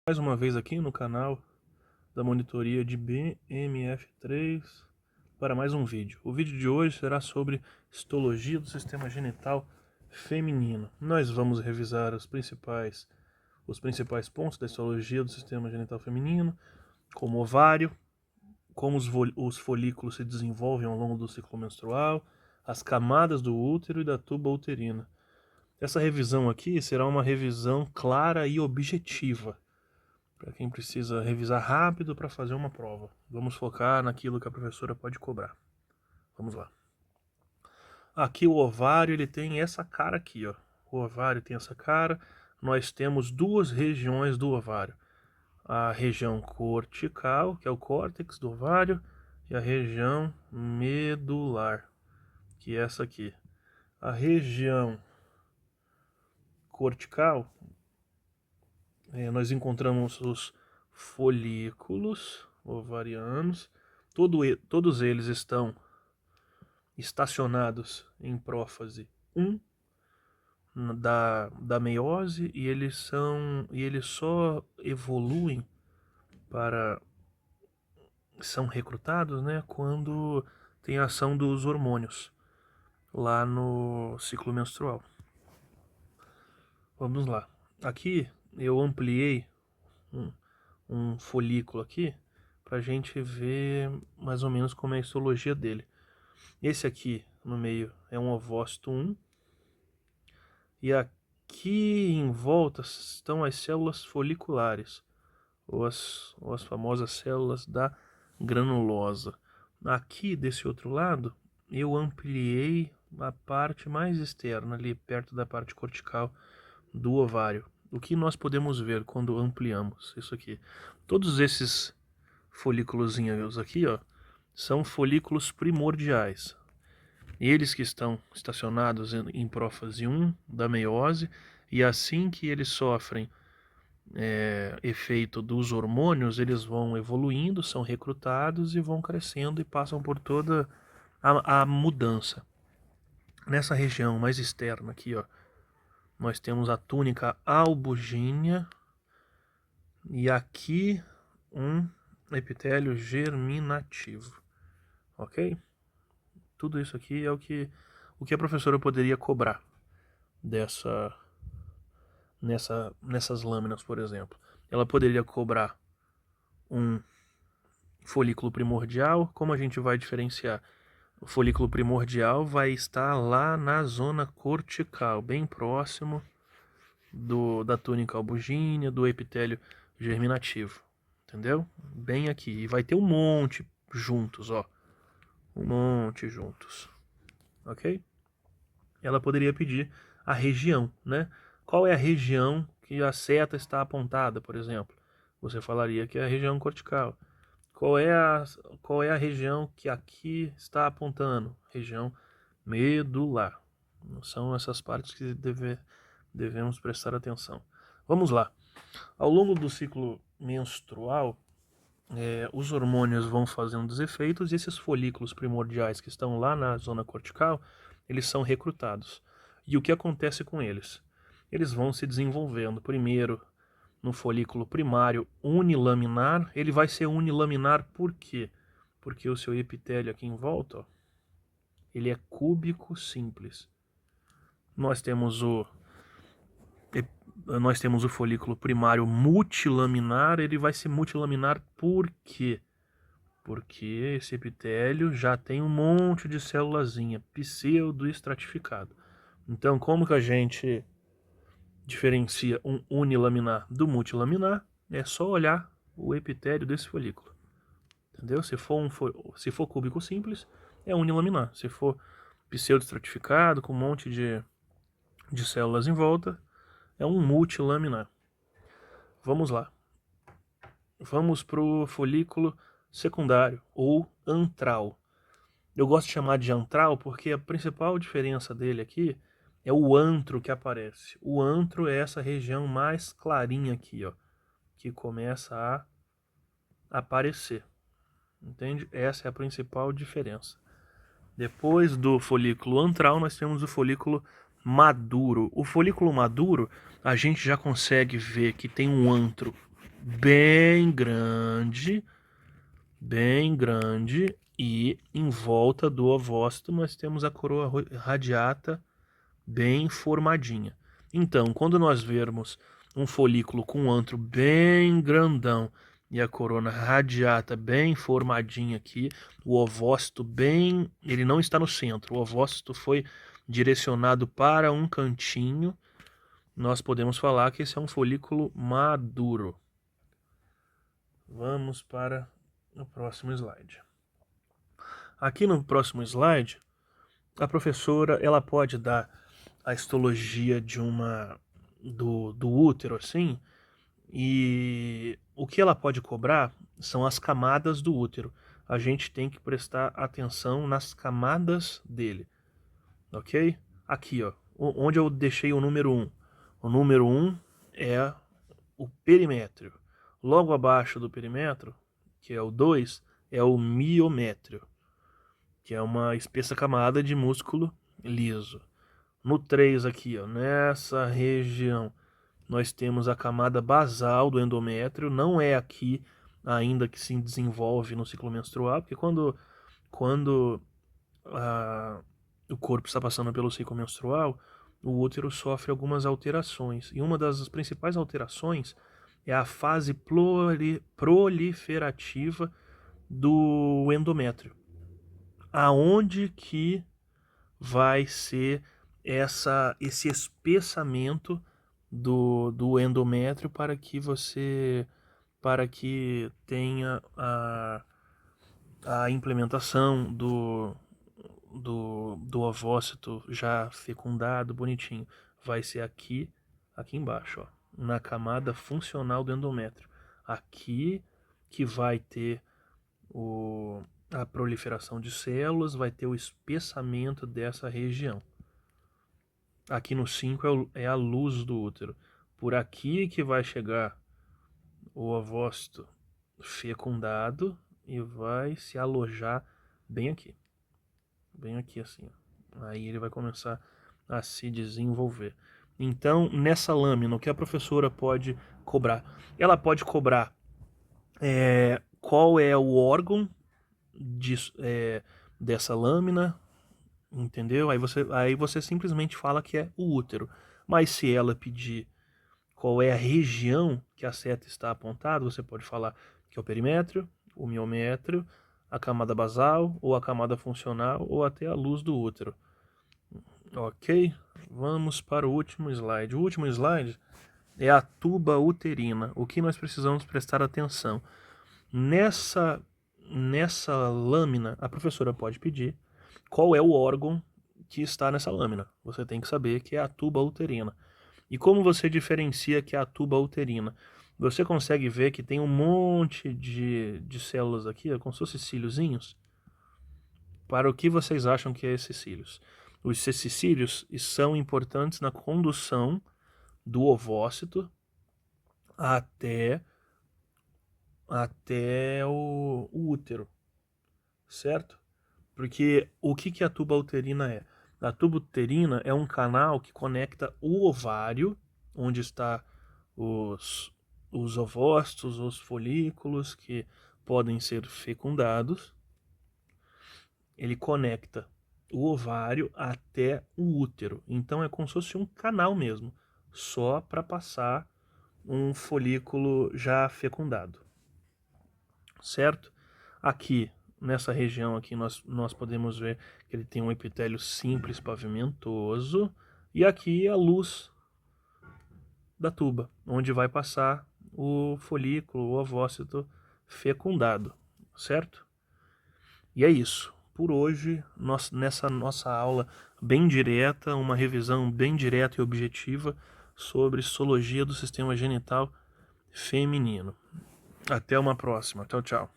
Mais uma vez aqui no canal da monitoria de BMF3 para mais um vídeo. O vídeo de hoje será sobre histologia do sistema genital feminino. Nós vamos revisar os principais pontos da histologia do sistema genital feminino, como ovário, como os folículos se desenvolvem ao longo do ciclo menstrual, as camadas do útero e da tuba uterina. Essa revisão aqui será uma revisão clara e objetiva, para quem precisa revisar rápido para fazer uma prova. Vamos focar naquilo que a professora pode cobrar. Vamos lá. Aqui o ovário, ele tem essa cara aqui, ó. O ovário tem essa cara. Nós temos duas regiões do ovário. A região cortical, que é o córtex do ovário, e a região medular, que é essa aqui. A região cortical, nós encontramos os folículos ovarianos, todos eles estão estacionados em prófase 1 da meiose, e eles só evoluem são recrutados, né, quando tem a ação dos hormônios lá no ciclo menstrual. Vamos lá. Aqui eu ampliei um folículo aqui para a gente ver mais ou menos como é a histologia dele. Esse aqui no meio é um ovócito 1, e aqui em volta estão as células foliculares, ou as famosas células da granulosa. Aqui desse outro lado eu ampliei a parte mais externa, ali perto da parte cortical do ovário. O que nós podemos ver quando ampliamos isso aqui? Todos esses folículozinhos aqui, ó, são folículos primordiais. Eles que estão estacionados em prófase 1 da meiose, e assim que eles sofrem efeito dos hormônios, eles vão evoluindo, são recrutados e vão crescendo e passam por toda a mudança. Nessa região mais externa aqui, ó, nós temos a túnica albugínea, e aqui um epitélio germinativo, ok? Tudo isso aqui é o que a professora poderia cobrar nessas lâminas, por exemplo. Ela poderia cobrar um folículo primordial. Como a gente vai diferenciar? O folículo primordial vai estar lá na zona cortical, bem próximo da túnica albugínea, do epitélio germinativo, entendeu? Bem aqui. E vai ter um monte juntos, ó. Um monte juntos, ok? Ela poderia pedir a região, né? Qual é a região que a seta está apontada, por exemplo? Você falaria que é a região cortical. Qual é a região que aqui está apontando? Região medular. São essas partes que devemos prestar atenção. Vamos lá. Ao longo do ciclo menstrual, os hormônios vão fazendo os efeitos, e esses folículos primordiais que estão lá na zona cortical, eles são recrutados. E o que acontece com eles? Eles vão se desenvolvendo. Primeiro, no folículo primário unilaminar. Ele vai ser unilaminar por quê? Porque o seu epitélio aqui em volta, ó, ele é cúbico simples. Nós temos o folículo primário multilaminar. Ele vai ser multilaminar por quê? Porque esse epitélio já tem um monte de célulazinha pseudoestratificado. Então, como que a gente diferencia um unilaminar do multilaminar? É só olhar o epitélio desse folículo. Entendeu? Se for cúbico simples, é unilaminar. Se for pseudoestratificado, com um monte de células em volta, é um multilaminar. Vamos lá. Vamos para o folículo secundário, ou antral. Eu gosto de chamar de antral porque a principal diferença dele aqui é o antro que aparece. O antro é essa região mais clarinha aqui, ó, que começa a aparecer. Entende? Essa é a principal diferença. Depois do folículo antral, nós temos o folículo maduro. O folículo maduro, a gente já consegue ver que tem um antro bem grande, e em volta do ovócito nós temos a coroa radiata bem formadinha. Então, quando nós vermos um folículo com um antro bem grandão e a corona radiata bem formadinha aqui, o ovócito bem... ele não está no centro, o ovócito foi direcionado para um cantinho, nós podemos falar que esse é um folículo maduro. Vamos para o próximo slide. Aqui no próximo slide, a professora ela pode dar a histologia de do útero, assim, e o que ela pode cobrar são as camadas do útero. A gente tem que prestar atenção nas camadas dele, ok? Aqui, ó, onde eu deixei o número 1. O número 1 é o perimétrio. Logo abaixo do perimétrio, que é o 2, é o miométrio, que é uma espessa camada de músculo liso. No 3 aqui, ó, nessa região, nós temos a camada basal do endométrio. Não é aqui ainda que se desenvolve no ciclo menstrual, porque quando o corpo está passando pelo ciclo menstrual, o útero sofre algumas alterações. E uma das principais alterações é a fase proliferativa do endométrio. Aonde que vai ser esse espessamento do endométrio para que tenha a implementação do ovócito já fecundado, bonitinho. Vai ser aqui embaixo, ó, na camada funcional do endométrio. Aqui que vai ter a proliferação de células, vai ter o espessamento dessa região. Aqui no 5 é a luz do útero. Por aqui que vai chegar o ovócito fecundado e vai se alojar bem aqui. Bem aqui assim. Aí ele vai começar a se desenvolver. Então, nessa lâmina, o que a professora pode cobrar? Ela pode cobrar qual é o órgão dessa lâmina, entendeu? Aí você simplesmente fala que é o útero. Mas se ela pedir qual é a região que a seta está apontada, você pode falar que é o perimétrio, o miométrio, a camada basal, ou a camada funcional, ou até a luz do útero. Ok? Vamos para o último slide. O último slide é a tuba uterina. O que nós precisamos prestar atenção? Nessa lâmina, a professora pode pedir qual é o órgão que está nessa lâmina. Você tem que saber que é a tuba uterina. E como você diferencia que é a tuba uterina? Você consegue ver que tem um monte de células aqui, como se fossem cíliozinhos. Para o que vocês acham que é esses cílios? Esses cílios são importantes na condução do ovócito até o útero, certo? Porque o que a tuba uterina é? A tuba uterina é um canal que conecta o ovário, onde está os ovócitos, os folículos que podem ser fecundados. Ele conecta o ovário até o útero. Então é como se fosse um canal mesmo, só para passar um folículo já fecundado. Certo? Aqui, nessa região aqui, nós podemos ver que ele tem um epitélio simples pavimentoso. E aqui a luz da tuba, onde vai passar o folículo, o ovócito fecundado. Certo? E é isso. Por hoje, nessa nossa aula bem direta, uma revisão bem direta e objetiva sobre histologia do sistema genital feminino. Até uma próxima. Tchau, tchau.